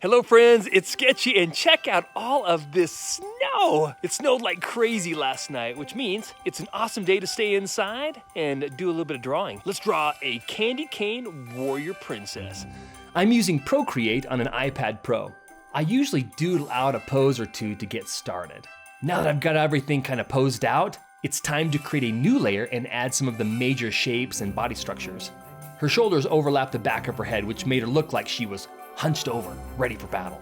Hello friends, it's Sketchy and check out all of this snow. It snowed like crazy last night, which means it's an awesome day to stay inside and do a little bit of drawing. Let's draw a candy cane warrior princess. I'm using ProCreate on an iPad Pro. I usually doodle out a pose or two to get started. Now that I've got everything kind of posed out, it's time to create a new layer and add some of the major shapes and body structures. Her shoulders overlap the back of her head, which made her look like she was hunched over, ready for battle.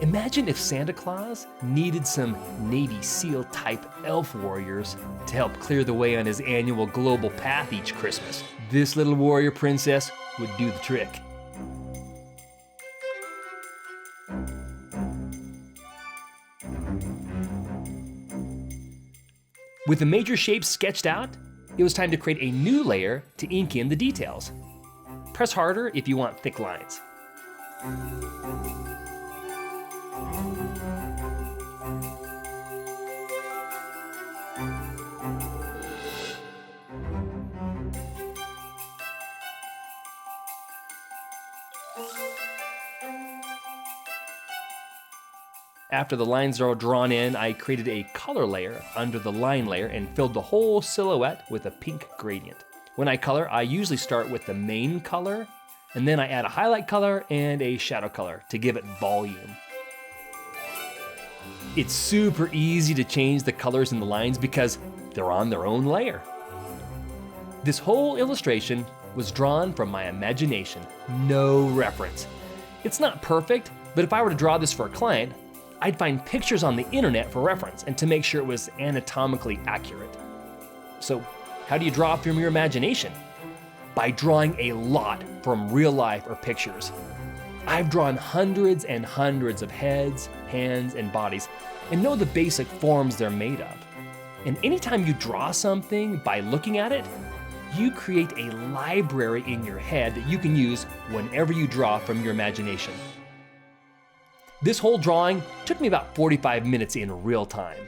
Imagine if Santa Claus needed some Navy SEAL type elf warriors to help clear the way on his annual global path each Christmas. This little warrior princess would do the trick. With the major shapes sketched out, it was time to create a new layer to ink in the details. Press harder if you want thick lines. After the lines are all drawn in, I created a color layer under the line layer and filled the whole silhouette with a pink gradient. When I color, I usually start with the main color, and then I add a highlight color and a shadow color to give it volume. It's super easy to change the colors in the lines because they're on their own layer. This whole illustration was drawn from my imagination, no reference. It's not perfect, but if I were to draw this for a client, I'd find pictures on the internet for reference and to make sure it was anatomically accurate. So how do you draw from your imagination? By drawing a lot from real life or pictures. I've drawn hundreds and hundreds of heads, hands, and bodies and know the basic forms they're made of. And anytime you draw something by looking at it, you create a library in your head that you can use whenever you draw from your imagination. This whole drawing took me about 45 minutes in real time.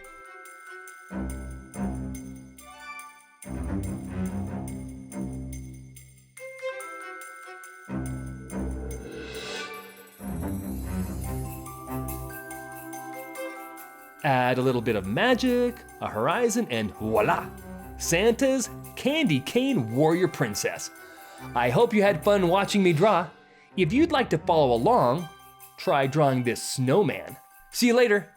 Add a little bit of magic, a horizon, and voila! Santa's Candy Cane Warrior Princess. I hope you had fun watching me draw. If you'd like to follow along, try drawing this snowman. See you later.